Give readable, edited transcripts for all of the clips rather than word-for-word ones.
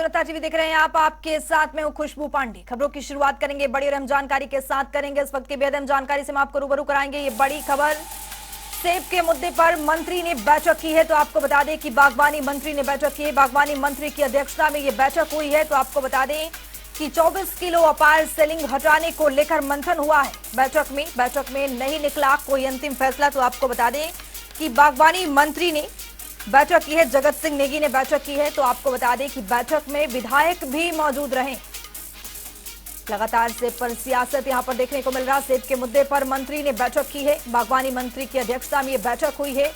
जनता TV देख रहे हैं आप, आपके साथ में हूं खुशबू पांडे। खबरों की शुरुआत करेंगे बड़ी और अहम जानकारी के साथ करेंगे। इस वक्त की बेहद अहम जानकारी से हम आपको रूबरू कराएंगे। ये बड़ी खबर, सेब के मुद्दे पर मंत्री ने बैठक की है। तो आपको बता दें कि बागवानी मंत्री ने बैठक की है। बागवानी मंत्री की अध्यक्षता में ये बैठक हुई है। तो आपको बता दें कि 24 किलो अपार सेलिंग हटाने को लेकर मंथन हुआ है बैठक में नहीं निकला कोई अंतिम फैसला। तो आपको बता दें कि बागवानी मंत्री ने बैठक की है, जगत सिंह नेगी ने बैठक की है। तो आपको बता दें कि बैठक में विधायक भी मौजूद रहे। लगातार सेब पर सियासत यहां पर देखने को मिल रहा। सेब के मुद्दे पर मंत्री ने बैठक की है। बागवानी मंत्री की अध्यक्षता में यह बैठक हुई है।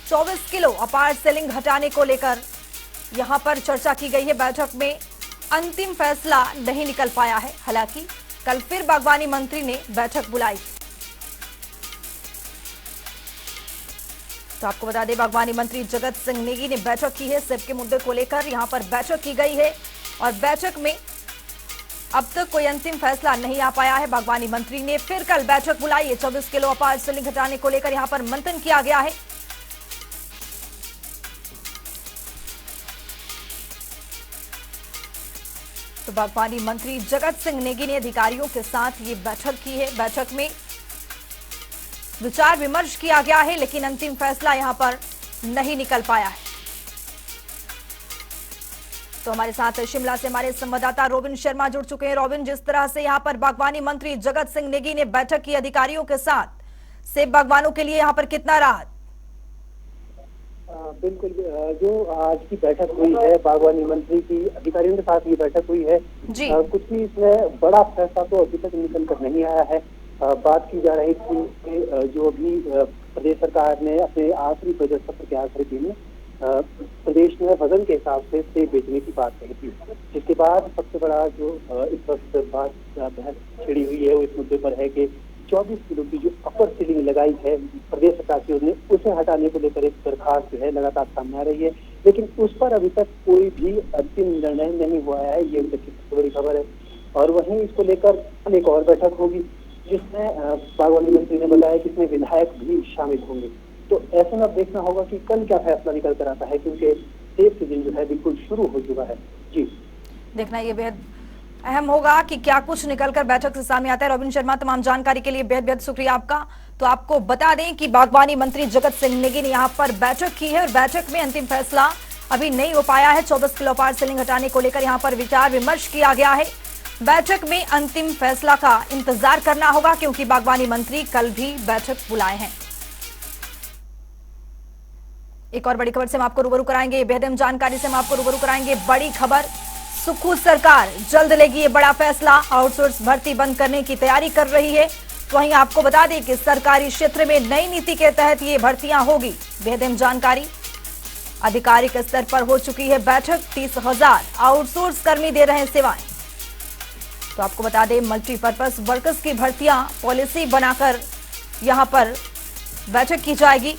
24 किलो अपार सेलिंग हटाने को लेकर यहां पर चर्चा की गई है। बैठक में अंतिम फैसला नहीं निकल पाया है। हालांकि कल फिर बागवानी मंत्री ने बैठक बुलाई। तो आपको बता दें बागवानी मंत्री जगत सिंह नेगी ने बैठक की है। सेब के मुद्दे को लेकर यहां पर बैठक की गई है और बैठक में अब तक कोई अंतिम फैसला नहीं आ पाया है। बागवानी मंत्री ने फिर कल बैठक बुलाई है। 24 किलो अपार सेलिंग हटाने को लेकर यहां पर मंथन किया गया है। तो बागवानी मंत्री जगत सिंह नेगी ने अधिकारियों के साथ ये बैठक की है। बैठक में विचार विमर्श किया गया है, लेकिन अंतिम फैसला यहां पर नहीं निकल पाया है। तो हमारे साथ शिमला से हमारे संवाददाता रोबिन शर्मा जुड़ चुके हैं। रोबिन, जिस तरह से यहां पर बागवानी मंत्री जगत सिंह नेगी ने बैठक की अधिकारियों के साथ, सेब बागवानों के लिए यहां पर कितना राहत? बिल्कुल, जो आज की बैठक हुई है बागवानी मंत्री की अधिकारियों के साथ ये बैठक हुई है जी। कुछ भी इसमें बड़ा फैसला तो अभी तक निकल कर नहीं आया है। बात की जा रही थी कि जो भी प्रदेश सरकार ने अपने आखिरी बजट सत्र के आखिरी दिन प्रदेश में वजन के हिसाब से सेब बेचने की बात कही थी, जिसके बाद सबसे बड़ा जो इस वक्त बात बहस छिड़ी हुई है वो इस मुद्दे पर है कि 24 किलो की जो अपर सीलिंग लगाई है प्रदेश सरकार की, उसने उसे हटाने को लेकर एक दरखास्त जो है लगातार सामने आ रही है, लेकिन उस पर अभी तक कोई भी अंतिम निर्णय नहीं हुआ है। ये सबसे बड़ी खबर है। और वहीं इसको लेकर एक और बैठक होगी जिसमें बागवानी मंत्री ने बताया कि इसमें विधायक भी शामिल होंगे। तो ऐसे में अब देखना होगा कि कल क्या फैसला निकल कर आता है, क्योंकि सेब सीजन जो है बिल्कुल शुरू हो चुका है। जी, देखना ये बेहद अहम होगा कि क्या कुछ निकलकर बैठक से सामने आता है। रोबिन शर्मा, तमाम जानकारी के लिए बेहद बेहद शुक्रिया आपका। तो आपको बता दें कि बागवानी मंत्री जगत सिंह नेगी ने यहाँ पर बैठक की है और बैठक में अंतिम फैसला अभी नहीं हो पाया है। 24 किलो अपार सेलिंग हटाने को लेकर यहाँ पर विचार विमर्श किया गया है। बैठक में अंतिम फैसला का इंतजार करना होगा, क्योंकि बागवानी मंत्री कल भी बैठक बुलाए हैं। एक और बड़ी खबर से हम आपको रूबरू कराएंगे। बेहद अहम जानकारी से हम आपको रूबरू कराएंगे। बड़ी खबर, सुखू सरकार जल्द लेगी ये बड़ा फैसला। आउटसोर्स भर्ती बंद करने की तैयारी कर रही है। तो वहीं आपको बता दें कि सरकारी क्षेत्र में नई नीति के तहत ये भर्तियां होगी। बेहद अहम जानकारी, आधिकारिक स्तर पर हो चुकी है बैठक। 30,000 आउटसोर्स कर्मी दे रहे हैं सेवाएं। तो आपको बता दें मल्टीपर्पज वर्कर्स की भर्तियां पॉलिसी बनाकर यहां पर बैठक की जाएगी।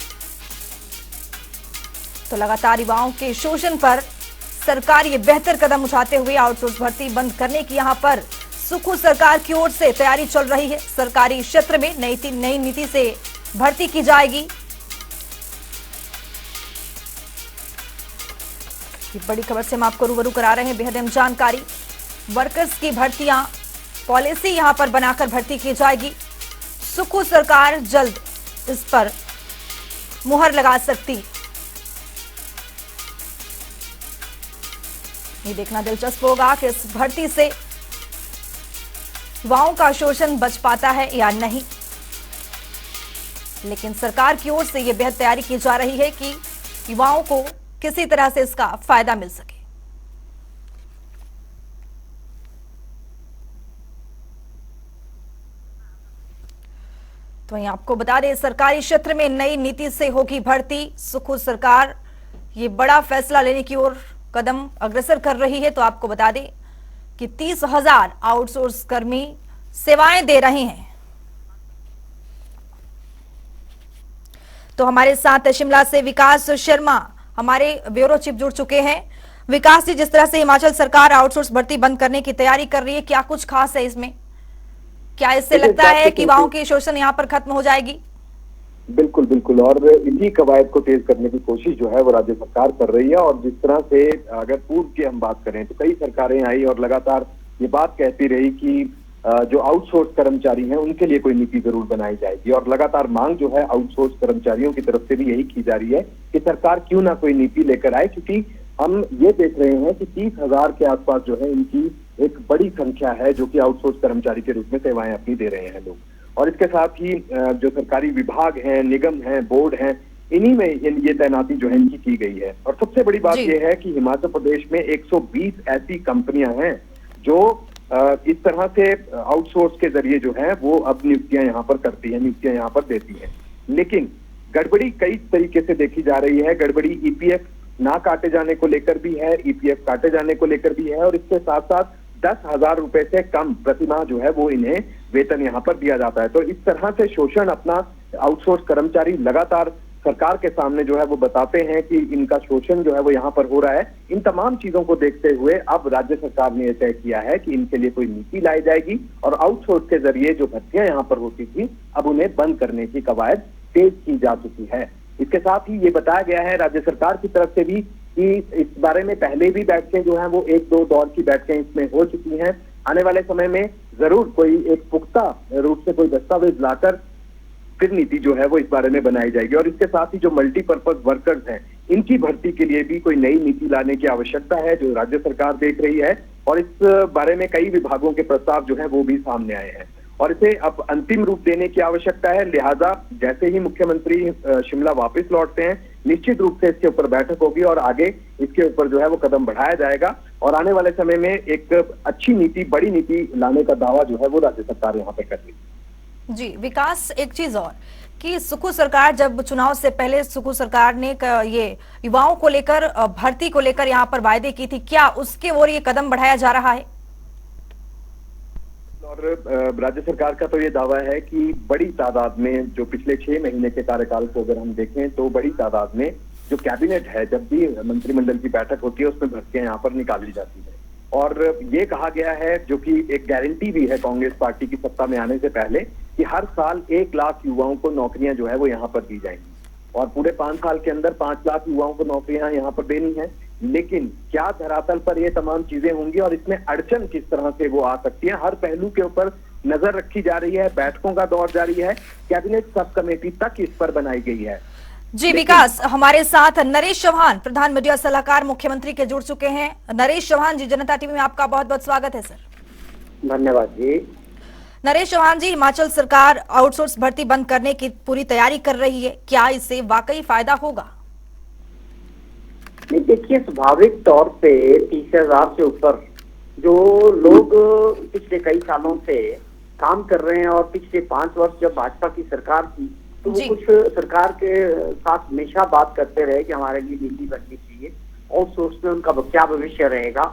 तो लगातार युवाओं के शोषण पर सरकार ये बेहतर कदम उठाते हुए आउटसोर्स भर्ती बंद करने की यहां पर सुखू सरकार की ओर से तैयारी चल रही है। सरकारी क्षेत्र में नई नीति से भर्ती की जाएगी। ये बड़ी खबर से हम आपको रूबरू करा रहे हैं। बेहद अहम जानकारी, वर्कर्स की भर्तियां पॉलिसी यहां पर बनाकर भर्ती की जाएगी। सुखू सरकार जल्द इस पर मुहर लगा सकती। ये देखना दिलचस्प होगा कि इस भर्ती से युवाओं का शोषण बच पाता है या नहीं। लेकिन सरकार की ओर से यह बेहद तैयारी की जा रही है कि युवाओं को किसी तरह से इसका फायदा मिल सके। तो वहीं आपको बता दें सरकारी क्षेत्र में नई नीति से होगी भर्ती। सुखू सरकार ये बड़ा फैसला लेने की ओर कदम अग्रसर कर रही है। तो आपको बता दें कि 30,000 आउटसोर्स कर्मी सेवाएं दे रहे हैं। तो हमारे साथ शिमला से विकास शर्मा हमारे ब्यूरो चीफ जुड़ चुके हैं। विकास जी, जिस तरह से हिमाचल सरकार आउटसोर्स भर्ती बंद करने की तैयारी कर रही है, क्या कुछ खास है इसमें? क्या इससे लगता है कि युवाओं की शोषण यहाँ पर खत्म हो जाएगी? बिल्कुल बिल्कुल, और इसी कवायद को तेज करने की कोशिश जो है वो राज्य सरकार कर रही है। और जिस तरह से अगर पूर्व की हम बात करें तो कई सरकारें आई और लगातार ये बात कहती रही कि जो आउटसोर्स कर्मचारी हैं उनके लिए कोई नीति जरूर बनाई जाएगी, और लगातार मांग जो है आउटसोर्स कर्मचारियों की तरफ से भी यही की जा रही है कि सरकार क्यों ना कोई नीति लेकर आए, क्योंकि हम ये देख रहे हैं कि 30,000 के आसपास जो है इनकी एक बड़ी संख्या है जो कि आउटसोर्स कर्मचारी के रूप में सेवाएं अपनी दे रहे हैं लोग। और इसके साथ ही जो सरकारी विभाग हैं, निगम हैं, बोर्ड हैं, इन्हीं में ये तैनाती जो है इनकी की गई है। और सबसे बड़ी बात यह है कि हिमाचल प्रदेश में 120 ऐसी कंपनियां हैं जो इस तरह से आउटसोर्स के जरिए जो है वो अब नियुक्तियां यहाँ पर करती है, नियुक्तियां यहाँ पर देती है। लेकिन गड़बड़ी कई तरीके से देखी जा रही है। गड़बड़ी ईपीएफ ना काटे जाने को लेकर भी है, ईपीएफ काटे जाने को लेकर भी है, और इसके साथ साथ 10,000 रुपए से कम प्रतिमाह जो है वो इन्हें वेतन यहाँ पर दिया जाता है। तो इस तरह से शोषण अपना आउटसोर्स कर्मचारी लगातार सरकार के सामने जो है वो बताते हैं कि इनका शोषण जो है वो यहाँ पर हो रहा है। इन तमाम चीजों को देखते हुए अब राज्य सरकार ने यह तय किया है कि इनके लिए कोई नीति लाई जाएगी और आउटसोर्स के जरिए जो भर्तियां यहाँ पर होती थी अब उन्हें बंद करने की कवायद तेज की जा चुकी है। इसके साथ ही ये बताया गया है राज्य सरकार की तरफ से भी कि इस बारे में पहले भी बैठकें जो है वो 1-2 दौर की बैठकें इसमें हो चुकी हैं। आने वाले समय में जरूर कोई एक पुख्ता रूप से कोई दस्तावेज लाकर फिर नीति जो है वो इस बारे में बनाई जाएगी। और इसके साथ ही जो मल्टीपर्पज वर्कर्स हैं इनकी भर्ती के लिए भी कोई नई नीति लाने की आवश्यकता है जो राज्य सरकार देख रही है, और इस बारे में कई विभागों के प्रस्ताव जो है वो भी सामने आए हैं और इसे अब अंतिम रूप देने की आवश्यकता है। लिहाजा जैसे ही मुख्यमंत्री शिमला वापस लौटते हैं निश्चित रूप से इसके ऊपर बैठक होगी और आगे इसके ऊपर जो है वो कदम बढ़ाया जाएगा और आने वाले समय में एक अच्छी नीति, बड़ी नीति लाने का दावा जो है वो राज्य सरकार यहाँ पे कर रही है। जी विकास, एक चीज और कि सुखू सरकार जब चुनाव से पहले सुखू सरकार ने ये युवाओं को लेकर भर्ती को लेकर यहाँ पर वायदे की थी, क्या उसके ओर ये कदम बढ़ाया जा रहा है? और राज्य सरकार का तो ये दावा है कि बड़ी तादाद में जो पिछले 6 महीने के कार्यकाल को अगर हम देखें तो बड़ी तादाद में जो कैबिनेट है, जब भी मंत्रिमंडल की बैठक होती है उसमें भर्तियां यहाँ पर निकाली जाती है। और ये कहा गया है, जो कि एक गारंटी भी है कांग्रेस पार्टी की सत्ता में आने से पहले, कि हर साल 1 लाख युवाओं को नौकरियां जो है वो यहाँ पर दी जाएंगी और पूरे 5 साल के अंदर 5 लाख युवाओं को नौकरियां यहाँ पर देनी है। लेकिन क्या धरातल पर ये तमाम चीजें होंगी और इसमें अड़चन किस तरह से वो आ सकती है, हर पहलू के ऊपर नजर रखी जा रही है। बैठकों का दौर जारी है, कैबिनेट सब कमेटी तक इस पर बनाई गई है। जी विकास, हमारे साथ नरेश चौहान प्रधान मीडिया सलाहकार मुख्यमंत्री के जुड़ चुके हैं। नरेश चौहान जी, जनता टीवी में आपका बहुत बहुत स्वागत है सर। धन्यवाद जी। नरेश चौहान जी, हिमाचल सरकार आउटसोर्स भर्ती बंद करने की पूरी तैयारी कर रही है, क्या इससे वाकई फायदा होगा? नहीं, देखिए स्वाभाविक तौर पे 30,000 से ऊपर जो लोग पिछले कई सालों से काम कर रहे हैं और पिछले 5 वर्ष जब भाजपा की सरकार थी तो वो कुछ सरकार के साथ हमेशा बात करते रहे कि हमारे लिए नीति बननी चाहिए, आउटसोर्स में उनका क्या भविष्य रहेगा।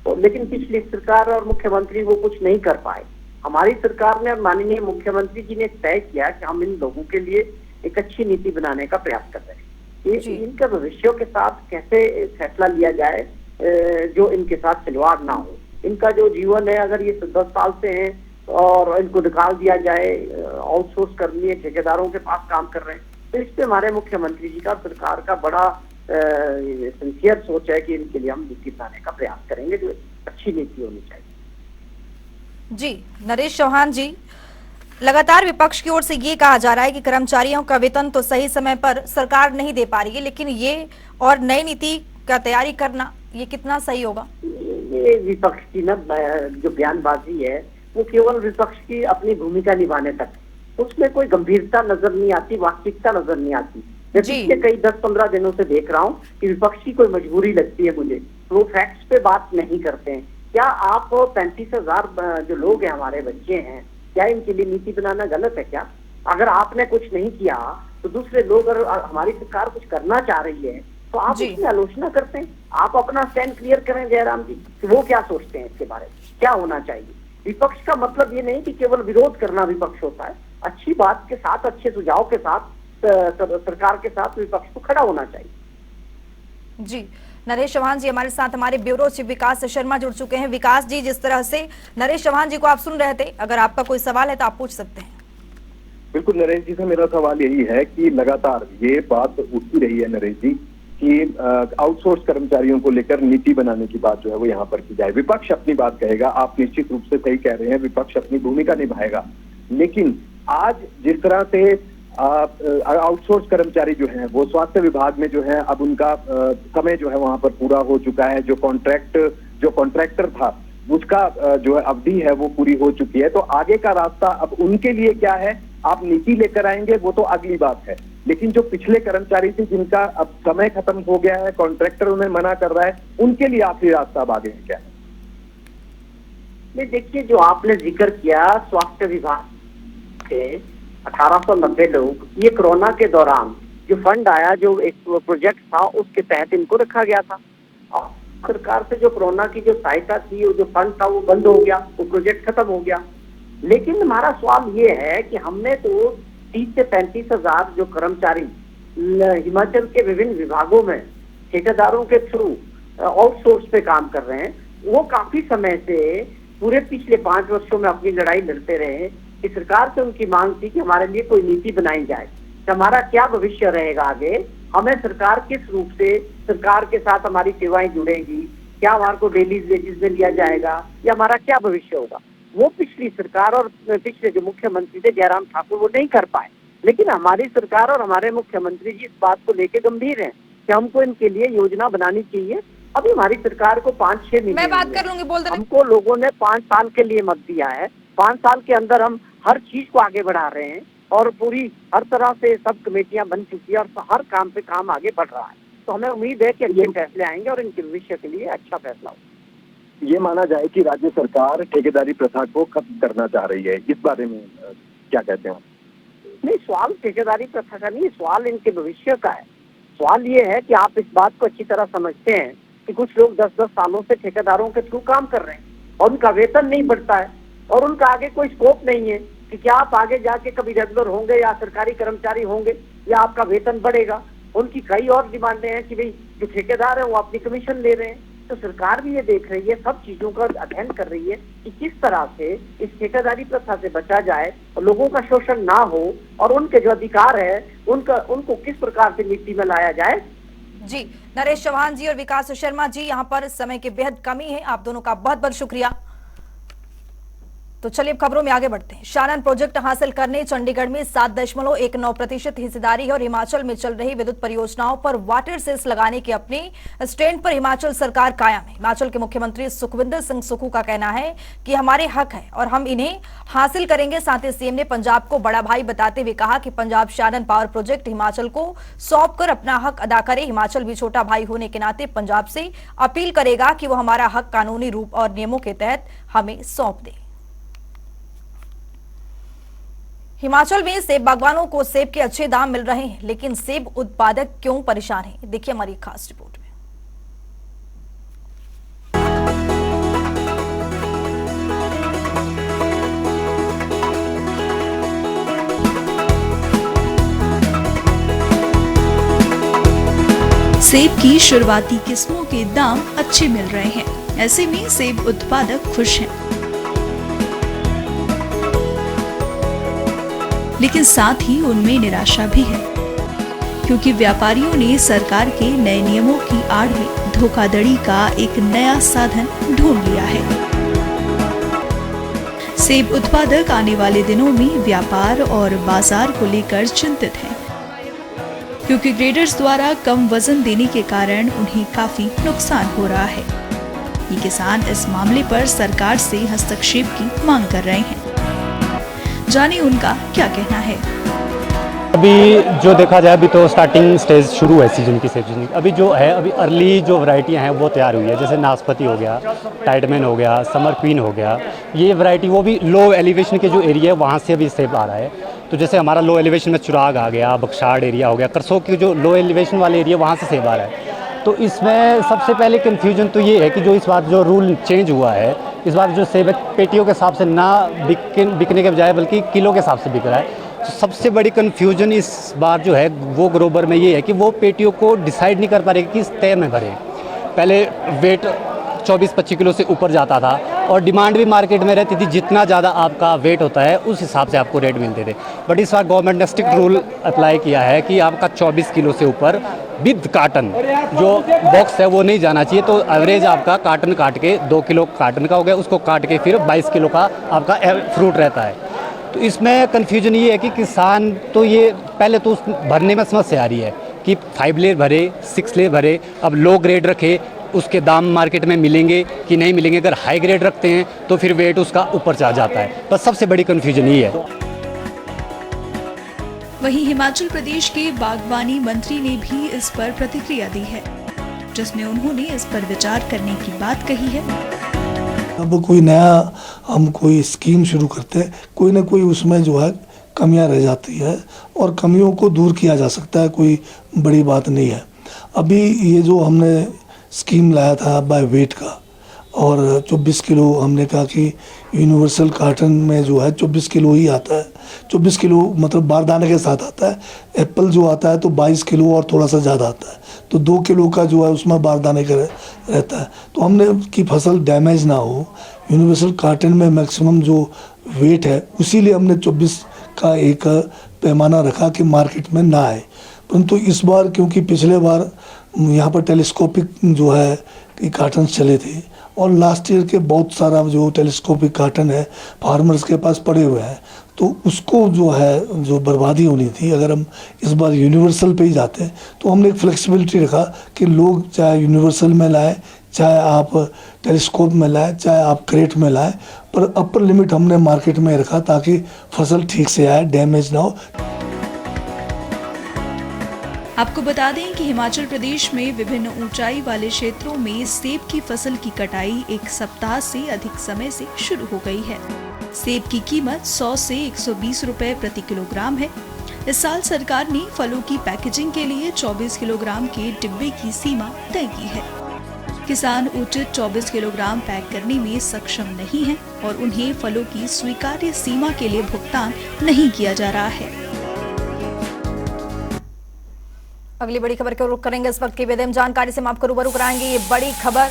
तो लेकिन पिछली सरकार और मुख्यमंत्री वो कुछ नहीं कर पाए। हमारी सरकार ने और माननीय मुख्यमंत्री जी ने तय किया कि हम इन लोगों के लिए एक अच्छी नीति बनाने का प्रयास कर रहे हैं। इनके भविष्यों के साथ कैसे फैसला लिया जाए जो इनके साथ खिलवाड़ ना हो। इनका जो जीवन है, अगर ये 10 साल से है और इनको निकाल दिया जाए, आउटसोर्स करनी है, ठेकेदारों के पास काम कर रहे हैं, तो इस पे हमारे मुख्यमंत्री जी का, सरकार का बड़ा सिंसियर सोच है कि इनके लिए हम नीति बनाने का प्रयास करेंगे जो अच्छी नीति होनी चाहिए। जी नरेश चौहान जी, लगातार विपक्ष की ओर से ये कहा जा रहा है कि कर्मचारियों का वेतन तो सही समय पर सरकार नहीं दे पा रही है, लेकिन ये और नई नीति का तैयारी करना ये कितना सही होगा? ये विपक्ष की ना जो बयानबाजी है वो केवल विपक्ष की अपनी भूमिका निभाने तक, उसमें कोई गंभीरता नजर नहीं आती, वास्तविकता नजर नहीं आती। मैं पिछले कई 10-15 दिनों से देख रहा हूँ कि विपक्ष की कोई मजबूरी लगती है मुझे, तो वो फैक्ट्स पे बात नहीं करते हैं। क्या आप 35,000 जो लोग हैं, हमारे बच्चे हैं, क्या इनके लिए नीति बनाना गलत है क्या? अगर आपने कुछ नहीं किया तो दूसरे लोग, अगर हमारी सरकार कुछ करना चाह रही है तो आप उसकी आलोचना करते हैं। आप अपना स्टैंड क्लियर करें जयराम जी कि वो क्या सोचते हैं इसके बारे में, क्या होना चाहिए। विपक्ष का मतलब ये नहीं कि केवल विरोध करना विपक्ष होता है, अच्छी बात के साथ, अच्छे सुझाव के साथ सरकार के साथ विपक्ष को खड़ा होना चाहिए। जी नरेश चौहान जी हमारे साथ, हमारे ब्यूरो चीफ विकास शर्मा जुड़ चुके हैं। विकास जी, जिस तरह से नरेश चौहान जी को आप सुन रहे थे, अगर आपका कोई सवाल है तो आप पूछ सकते हैं। बिल्कुल नरेश जी से मेरा सवाल यही है कि लगातार ये बात उठती रही है नरेश जी कि आउटसोर्स कर्मचारियों को लेकर नीति बनाने की बात जो है वो यहाँ पर की जाए। विपक्ष अपनी बात कहेगा, आप निश्चित रूप से सही कह रहे हैं, विपक्ष अपनी भूमिका निभाएगा, लेकिन आज जिस तरह से आउटसोर्स कर्मचारी जो हैं वो स्वास्थ्य विभाग में जो है अब उनका समय जो है वहां पर पूरा हो चुका है, जो कॉन्ट्रैक्टर था उसका जो है अवधि है वो पूरी हो चुकी है, तो आगे का रास्ता अब उनके लिए क्या है? आप नीति लेकर आएंगे वो तो अगली बात है, लेकिन जो पिछले कर्मचारी थे जिनका अब समय खत्म हो गया है, कॉन्ट्रैक्टर उन्हें मना कर रहा है, उनके लिए आखिरी रास्ता अब आगे क्या है? नहीं, देखिए जो आपने जिक्र किया स्वास्थ्य विभाग के 1890 लोग, ये कोरोना के दौरान जो फंड आया, जो एक प्रोजेक्ट था उसके तहत इनको रखा गया था। और सरकार से जो कोरोना की जो सहायता थी, वो जो फंड था वो बंद हो गया, वो प्रोजेक्ट खत्म हो गया। लेकिन हमारा सवाल ये है कि हमने तो 30 से 35 हजार जो कर्मचारी हिमाचल के विभिन्न विभागों में ठेकेदारों के थ्रू आउटसोर्स पे काम कर रहे हैं, वो काफी समय से पूरे पिछले 5 वर्षों में अपनी लड़ाई लड़ते रहे कि सरकार से उनकी मांग थी कि हमारे लिए कोई नीति बनाई जाए कि हमारा क्या भविष्य रहेगा आगे, हमें सरकार किस रूप से सरकार के साथ हमारी सेवाएं जुड़ेंगी, क्या हमारे को डेली वेजेस में लिया जाएगा या हमारा क्या भविष्य होगा। वो पिछली सरकार और पिछले जो मुख्यमंत्री थे जयराम ठाकुर वो नहीं कर पाए, लेकिन हमारी सरकार और हमारे मुख्यमंत्री जी इस बात को लेके गंभीर हैं कि हमको इनके लिए योजना बनानी चाहिए। अभी हमारी सरकार को 5-6 महीने मैं बात कर लूंगी, बोल दे। हमको लोगों ने 5 साल के लिए मत दिया है, 5 साल के अंदर हम हर चीज को आगे बढ़ा रहे हैं और पूरी हर तरह से सब कमेटियां बन चुकी है और हर काम पे काम आगे बढ़ रहा है। तो हमें उम्मीद है कि अच्छे फैसले आएंगे और इनके भविष्य के लिए अच्छा फैसला होगा। ये माना जाए कि राज्य सरकार ठेकेदारी प्रथा को खत्म करना चाह रही है, इस बारे में क्या कहते हैं? नहीं, सवाल ठेकेदारी प्रथा का नहीं, सवाल इनके भविष्य का है। सवाल ये है कि आप इस बात को अच्छी तरह समझते हैं कि कुछ लोग 10-10 सालों से ठेकेदारों के थ्रू काम कर रहे हैं और उनका वेतन नहीं बढ़ता है और उनका आगे कोई स्कोप नहीं है कि क्या आप आगे जाके कभी रेगुलर होंगे या सरकारी कर्मचारी होंगे या आपका वेतन बढ़ेगा। उनकी कई और डिमांडें हैं कि भाई जो ठेकेदार है वो अपनी कमीशन ले रहे हैं। तो सरकार भी ये देख रही है, सब चीजों का अध्ययन कर रही है कि किस तरह से इस ठेकेदारी प्रथा से बचा जाए और लोगों का शोषण ना हो और उनके जो अधिकार है उनको किस प्रकार से नीति में लाया जाए। जी, नरेश चौहान जी और विकास शर्मा जी, यहाँ पर समय की बेहद कमी है, आप दोनों का बहुत बहुत शुक्रिया। तो चलिए खबरों में आगे बढ़ते हैं। शानन प्रोजेक्ट हासिल करने चंडीगढ़ में 7.19% हिस्सेदारी है और हिमाचल में चल रही विद्युत परियोजनाओं पर वाटर सेस लगाने के अपने स्टैंड पर हिमाचल सरकार कायम है। हिमाचल के मुख्यमंत्री सुखविंदर सिंह सुक्खू का कहना है कि हमारे हक है और हम इन्हें हासिल करेंगे। साथ ही सीएम ने पंजाब को बड़ा भाई बताते हुए कहा कि पंजाब शानन पावर प्रोजेक्ट हिमाचल को सौंप कर अपना हक अदा करे। हिमाचल भी छोटा भाई होने के नाते पंजाब से अपील करेगा कि वो हमारा हक कानूनी रूप और नियमों के तहत हमें सौंप दे। हिमाचल में सेब बागवानों को सेब के अच्छे दाम मिल रहे हैं, लेकिन सेब उत्पादक क्यों परेशान हैं? देखिए हमारी खास रिपोर्ट में। सेब की शुरुआती किस्मों के दाम अच्छे मिल रहे हैं, ऐसे में सेब उत्पादक खुश हैं। लेकिन साथ ही उनमें निराशा भी है, क्योंकि व्यापारियों ने सरकार के नए नियमों की आड़ में धोखाधड़ी का एक नया साधन ढूंढ लिया है। सेब उत्पादक आने वाले दिनों में व्यापार और बाजार को लेकर चिंतित हैं, क्योंकि ग्रेडर्स द्वारा कम वजन देने के कारण उन्हें काफी नुकसान हो रहा है। ये किसान इस मामले पर सरकार से हस्तक्षेप की मांग कर रहे हैं। जानिए उनका क्या कहना है। अभी जो देखा जाए, अभी तो स्टार्टिंग स्टेज शुरू है सीजन की। सीजन अभी जो है, अभी अर्ली जो वैरायटियां हैं वो तैयार हुई है, जैसे नाशपाती हो गया, टाइडमैन हो गया, समर क्वीन हो गया। ये वैरायटी वो भी लो एलिवेशन के जो एरिया है वहाँ से अभी सेब आ रहा है। तो जैसे हमारा लो एलिवेशन में चुराग आ गया, बक्साड़ एरिया हो गया, करसोग की जो लो एलिवेशन वाले एरिया वहाँ से सेब आ रहा है। तो इसमें सबसे पहले कन्फ्यूजन तो ये है कि जो इस बार जो रूल चेंज हुआ है, इस बार जो सेब पेटियों के हिसाब से ना बिकने के बजाय बल्कि किलो के हिसाब से बिक रहा है। तो सबसे बड़ी कन्फ्यूजन इस बार जो है वो ग्रोवर में ये है कि वो पेटियों को डिसाइड नहीं कर पा रहे कि किस तय में भरें। पहले वेट 24-25 किलो से ऊपर जाता था, और डिमांड भी मार्केट में रहती थी, जितना ज़्यादा आपका वेट होता है उस हिसाब से आपको रेट मिलते थे। बट इस बार गवर्नमेंट ने स्ट्रिक्ट रूल अप्लाई किया है कि आपका 24 किलो से ऊपर विद कार्टन जो बॉक्स है वो नहीं जाना चाहिए। तो एवरेज आपका कार्टन काट के 2 किलो कार्टन का हो गया, उसको काट के फिर 22 किलो का आपका फ्रूट रहता है। तो इसमें कन्फ्यूजन ये है कि किसान तो ये पहले तो उस भरने में समस्या आ रही है कि 5 लेयर भरे, 6 लेयर भरे, अब लो ग्रेड रखे, उसके दाम मार्केट में मिलेंगे कि नहीं मिलेंगे। अगर हाई ग्रेड रखते हैं तो फिर वेट उसका ऊपर चढ़ जाता है। बस सबसे बड़ी कन्फ्यूजन ये है। वहीं हिमाचल प्रदेश के बागवानी मंत्री ने भी इस पर प्रतिक्रिया दी है, जिसमें उन्होंने इस पर विचार करने की बात कही है। अब कोई नया हम कोई स्कीम शुरू करते हैं, कोई ना कोई उसमें जो है कमियां रह जाती है और कमियों को दूर किया जा सकता है, कोई बड़ी बात नहीं है। अभी ये जो हमने स्कीम लाया था बाय वेट का, और 24 किलो हमने कहा कि यूनिवर्सल कार्टन में जो है 24 किलो ही आता है। 24 किलो मतलब बारदाने के साथ आता है। एप्पल जो आता है तो 22 किलो और थोड़ा सा ज़्यादा आता है, तो 2 किलो का जो है उसमें बारदाने का रहता है। तो हमने कि फसल डैमेज ना हो, यूनिवर्सल कार्टन में मैक्सिमम जो वेट है इसीलिए हमने 24 का एक पैमाना रखा कि मार्केट में ना आए। परंतु इस बार क्योंकि पिछले बार यहाँ पर टेलीस्कोपिक जो है कि कार्टन चले थे और लास्ट ईयर के बहुत सारा जो टेलीस्कोपिक कार्टन है फार्मर्स के पास पड़े हुए हैं, तो उसको जो है जो बर्बादी होनी थी, अगर हम इस बार यूनिवर्सल पे ही जाते हैं तो हमने एक फ्लेक्सिबिलिटी रखा कि लोग चाहे यूनिवर्सल में लाएं, चाहे आप टेलीस्कोप में लाएं, चाहे आप क्रेट में लाएं, पर अपर लिमिट हमने मार्केट में रखा ताकि फसल ठीक से आए, डैमेज ना हो। आपको बता दें कि हिमाचल प्रदेश में विभिन्न ऊंचाई वाले क्षेत्रों में सेब की फसल की कटाई 1 सप्ताह से अधिक समय से शुरू हो गई है। सेब की कीमत 100 से 120 रुपए प्रति किलोग्राम है। इस साल सरकार ने फलों की पैकेजिंग के लिए 24 किलोग्राम के डिब्बे की सीमा तय की है। किसान उचित 24 किलोग्राम पैक करने में सक्षम नहीं है और उन्हें फलों की स्वीकार्य सीमा के लिए भुगतान नहीं किया जा रहा है। अगली बड़ी खबर को रुख करेंगे। इस वक्त की बेदम जानकारी से हम आपको रूबरू कराएंगे। ये बड़ी खबर,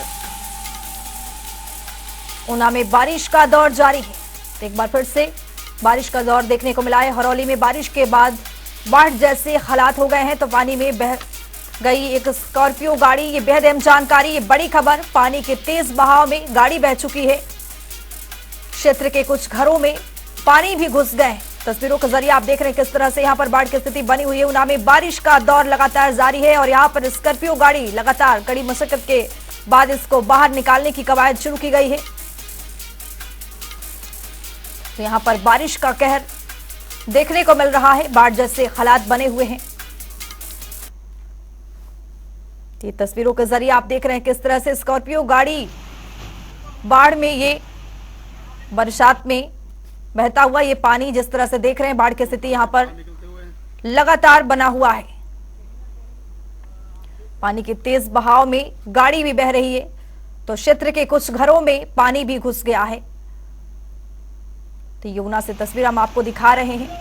ऊना में बारिश का दौर जारी है। तो एक बार फिर से बारिश का दौर देखने को मिला है। हरौली में बारिश के बाद बाढ़ जैसे हालात हो गए हैं, तो पानी में बह गई एक स्कॉर्पियो गाड़ी। ये बेहद अहम जानकारी, ये बड़ी खबर। पानी के तेज बहाव में गाड़ी बह चुकी है। क्षेत्र के कुछ घरों में पानी भी घुस गए। तस्वीरों के जरिए आप देख रहे हैं किस तरह से यहाँ पर बाढ़ की स्थिति बनी हुई है। ऊना में बारिश का दौर लगातार जारी है और यहाँ पर स्कॉर्पियो गाड़ी लगातार कड़ी मशक्कत के बाद इसको बाहर निकालने की कवायद शुरू की गई है। तो यहाँ पर बारिश का कहर देखने को मिल रहा है, बाढ़ जैसे हालात बने हुए हैं। ये तस्वीरों के जरिए आप देख रहे हैं किस तरह से स्कॉर्पियो गाड़ी बाढ़ में, ये बरसात में बहता हुआ ये पानी जिस तरह से देख रहे हैं, बाढ़ की स्थिति यहां पर लगातार बना हुआ है। पानी के तेज बहाव में गाड़ी भी बह रही है, तो क्षेत्र के कुछ घरों में पानी भी घुस गया है। तो यूना से तस्वीर हम आपको दिखा रहे हैं।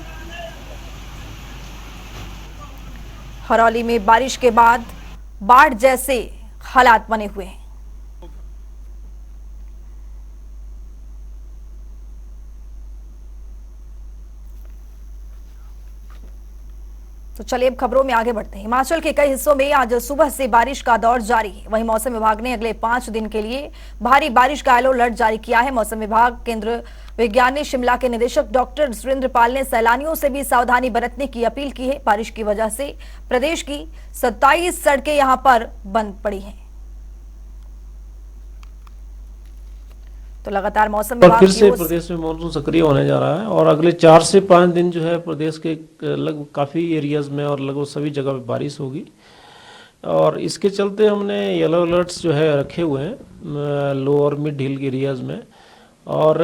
हरौली में बारिश के बाद बाढ़ जैसे हालात बने हुए हैं। तो चलिए अब खबरों में आगे बढ़ते हैं। हिमाचल के कई हिस्सों में आज सुबह से बारिश का दौर जारी है। वहीं मौसम विभाग ने अगले 5 दिन के लिए भारी बारिश का येलो अलर्ट जारी किया है। मौसम विभाग केंद्र विज्ञान ने शिमला के निदेशक डॉक्टर सुरेंद्र पाल ने सैलानियों से भी सावधानी बरतने की अपील की है। बारिश की वजह से प्रदेश की 27 सड़कें यहां पर बंद पड़ी हैं। तो लगातार मौसम विभाग फिर से प्रदेश में मानसून सक्रिय होने जा रहा है और अगले 4 से 5 दिन जो है प्रदेश के लगभग काफ़ी एरियाज में और लगभग सभी जगह पे बारिश होगी। और इसके चलते हमने येलो अलर्ट्स जो है रखे हुए हैं लो और मिड हिल एरियाज में। और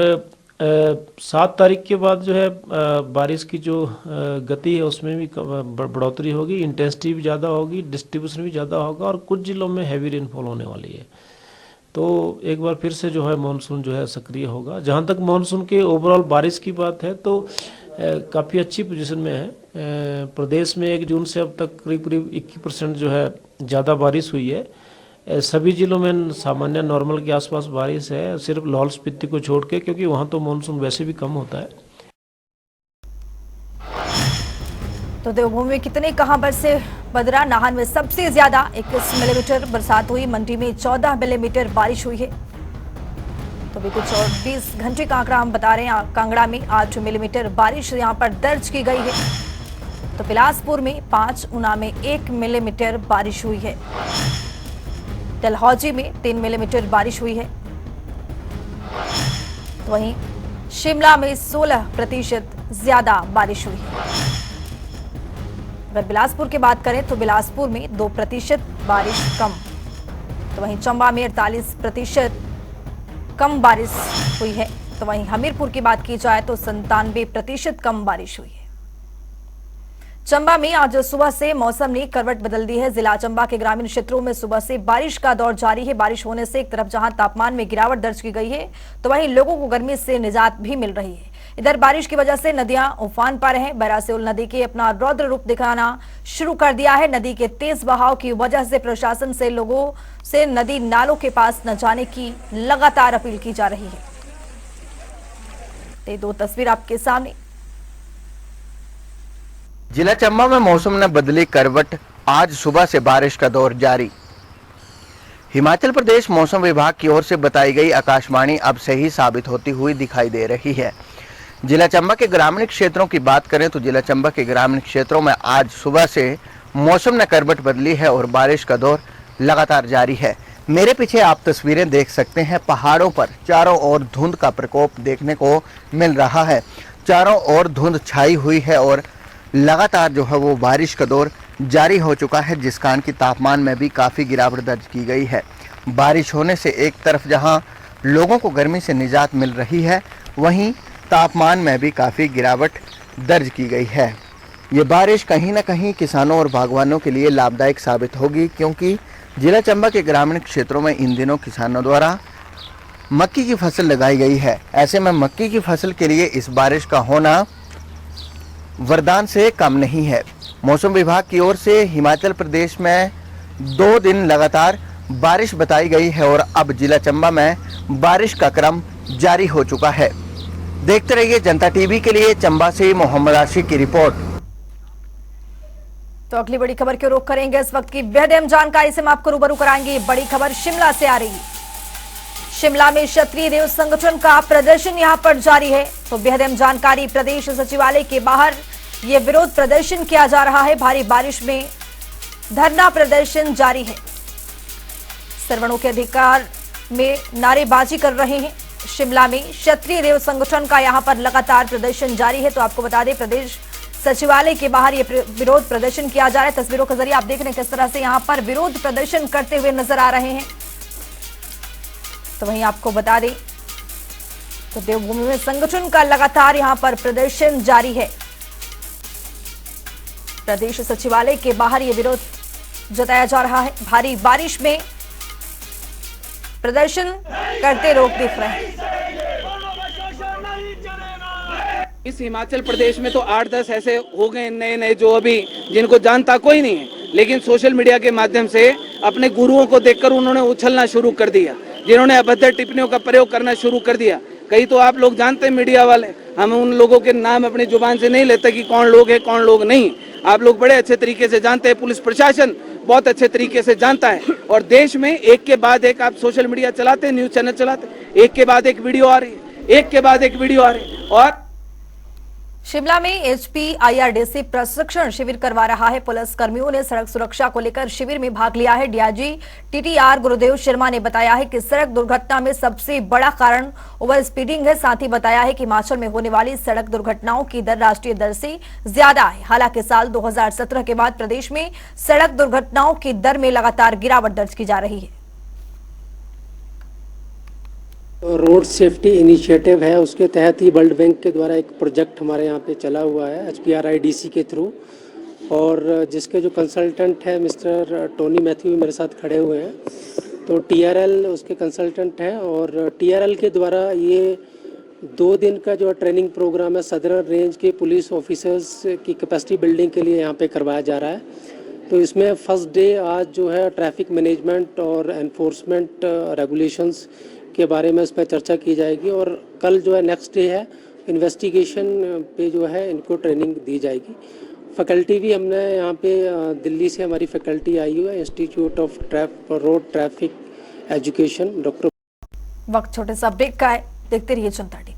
7 तारीख के बाद जो है बारिश की जो गति है उसमें भी बढ़ोतरी होगी, इंटेंसिटी भी ज़्यादा होगी, डिस्ट्रीब्यूशन भी ज़्यादा होगा और कुछ जिलों में हैवी रेनफॉल होने वाली है। तो एक बार फिर से जो है मानसून जो है सक्रिय होगा। जहाँ तक मानसून के ओवरऑल बारिश की बात है तो काफ़ी अच्छी पोजीशन में है। प्रदेश में 1 जून से अब तक करीब 21% जो है ज़्यादा बारिश हुई है। सभी जिलों में सामान्य नॉर्मल के आसपास बारिश है, सिर्फ लाहौल स्पीति को छोड़ के, क्योंकि वहाँ तो मानसून वैसे भी कम होता है। तो देवभूमि में कितने कहां बरसे बदरा? नाहन में सबसे ज्यादा 21 मिलीमीटर बरसात हुई, मंडी में 14 मिलीमीटर बारिश हुई है। तो भी कुछ 24 घंटे का आंकड़ा हम बता रहे हैं। कांगड़ा में 8 मिलीमीटर बारिश यहां पर दर्ज की गई है। तो बिलासपुर में 5, ऊना में 1 मिलीमीटर बारिश हुई है। डलहौजी में 3 मिलीमीटर बारिश हुई है। तो वहीं शिमला में 16% ज्यादा बारिश हुई है। अगर बिलासपुर की बात करें तो बिलासपुर में 2% बारिश कम। तो वहीं चंबा में 48% कम बारिश हुई है। तो वहीं हमीरपुर की बात की जाए तो 97% कम बारिश हुई है। चंबा में आज सुबह से मौसम ने करवट बदल दी है। जिला चंबा के ग्रामीण क्षेत्रों में सुबह से बारिश का दौर जारी है। बारिश होने से एक तरफ जहां तापमान में गिरावट दर्ज की गई है, तो वहीं लोगों को गर्मी से निजात भी मिल रही है। इधर बारिश की वजह से नदियां उफान पर हैं। बैरासियोल नदी के अपना रौद्र रूप दिखाना शुरू कर दिया है। नदी के तेज बहाव की वजह से प्रशासन से लोगों से नदी नालों के पास न जाने की लगातार अपील की जा रही है। ये दो तस्वीर आपके सामने। जिला चंबा में मौसम ने बदली करवट, आज सुबह से बारिश का दौर जारी। हिमाचल प्रदेश मौसम विभाग की ओर से बताई गई आकाशवाणी अब सही साबित होती हुई दिखाई दे रही है। जिला चंबा के ग्रामीण क्षेत्रों की बात करें तो जिला चंबा के ग्रामीण क्षेत्रों में आज सुबह से मौसम ने करवट बदली है और बारिश का दौर लगातार जारी है। मेरे पीछे आप तस्वीरें देख सकते हैं। पहाड़ों पर चारों ओर धुंध का प्रकोप देखने को मिल रहा है। चारों ओर धुंध छाई हुई है और लगातार जो है वो बारिश का दौर जारी हो चुका है, जिस कारण की तापमान में भी काफ़ी गिरावट दर्ज की गई है। बारिश होने से एक तरफ जहां लोगों को गर्मी से निजात मिल रही है, वहीं तापमान में भी काफ़ी गिरावट दर्ज की गई है। ये बारिश कहीं ना कहीं किसानों और बागवानों के लिए लाभदायक साबित होगी, क्योंकि जिला चंबा के ग्रामीण क्षेत्रों में इन दिनों किसानों द्वारा मक्की की फसल लगाई गई है। ऐसे में मक्की की फसल के लिए इस बारिश का होना वरदान से कम नहीं है। मौसम विभाग की ओर से हिमाचल प्रदेश में 2 दिन लगातार बारिश बताई गई है और अब जिला चंबा में बारिश का क्रम जारी हो चुका है। देखते रहिए जनता टीवी के लिए चंबा से मोहम्मद आशिक की रिपोर्ट। तो अगली बड़ी खबर की रुख करेंगे। इस वक्त की बेहद अहम जानकारी से हम आपको रूबरू कराएंगे। बड़ी खबर शिमला से आ रही है। शिमला में क्षत्रिय देव संगठन का प्रदर्शन यहां पर जारी है। तो बेहद अहम जानकारी, प्रदेश सचिवालय के बाहर यह विरोध प्रदर्शन किया जा रहा है। भारी बारिश में धरना प्रदर्शन जारी है। सर्वणों के अधिकार में नारेबाजी कर रहे हैं। शिमला में क्षत्रिय देव संगठन का यहां पर लगातार प्रदर्शन जारी है। तो आपको बता दें, प्रदेश सचिवालय के बाहर ये विरोध प्रदर्शन किया जा रहा है। तस्वीरों के जरिए आप देख रहे हैं किस तरह से यहां पर विरोध प्रदर्शन करते हुए नजर आ रहे हैं। तो वहीं आपको बता दें, तो देवभूमि में संगठन का लगातार यहां पर प्रदर्शन जारी है। प्रदेश सचिवालय के बाहर यह विरोध जताया जा रहा है। भारी बारिश में प्रदर्शन करते लोग दिख रहे हैं। इस हिमाचल प्रदेश में तो 8-10 ऐसे हो गए नए जो अभी जिनको जानता कोई नहीं है, लेकिन सोशल मीडिया के माध्यम से अपने गुरुओं को देखकर उन्होंने उछलना शुरू कर दिया, जिन्होंने अभद्र टिप्पणियों का प्रयोग करना शुरू कर दिया। कई तो आप लोग जानते हैं मीडिया वाले, हम उन लोगों के नाम अपनी जुबान से नहीं लेते कि कौन लोग हैं कौन लोग नहीं। आप लोग बड़े अच्छे तरीके से जानते हैं, पुलिस प्रशासन बहुत अच्छे तरीके से जानता है। और देश में एक के बाद एक आप सोशल मीडिया चलाते हैं, न्यूज चैनल चलाते, एक के बाद एक वीडियो आ रही है, एक के बाद एक वीडियो आ रही है। और शिमला में HPIRDC प्रशिक्षण शिविर करवा रहा है। पुलिस कर्मियों ने सड़क सुरक्षा को लेकर शिविर में भाग लिया है। DIG TTR गुरुदेव शर्मा ने बताया है कि सड़क दुर्घटना में सबसे बड़ा कारण ओवर स्पीडिंग है। साथ ही बताया है कि हिमाचल में होने वाली सड़क दुर्घटनाओं की दर राष्ट्रीय दर से ज्यादा है। हालांकि साल 2017 के बाद प्रदेश में सड़क दुर्घटनाओं की दर में लगातार गिरावट दर्ज की जा रही है। रोड सेफ्टी इनिशिएटिव है, उसके तहत ही वर्ल्ड बैंक के द्वारा एक प्रोजेक्ट हमारे यहाँ पे चला हुआ है HPRIDC के थ्रू, और जिसके जो कंसल्टेंट है मिस्टर टोनी मैथ्यू मेरे साथ खड़े हुए हैं। तो TRL उसके कंसल्टेंट हैं और TRL के द्वारा ये 2 दिन का जो ट्रेनिंग प्रोग्राम है सदर्न रेंज के पुलिस ऑफिसर्स की कैपेसिटी बिल्डिंग के लिए यहाँ पे करवाया जा रहा है। तो इसमें फर्स्ट डे आज जो है ट्रैफिक मैनेजमेंट और एनफोर्समेंट रेगुलेशंस के बारे में इस पर चर्चा की जाएगी, और कल जो है नेक्स्ट डे है इन्वेस्टिगेशन पे जो है इनको ट्रेनिंग दी जाएगी। फैकल्टी भी हमने यहाँ पे दिल्ली से हमारी फैकल्टी आई हुई है, institute of road traffic education doctor. वक्त छोटे सा ब्रेक का है, देखते रहिए जनता टीवी।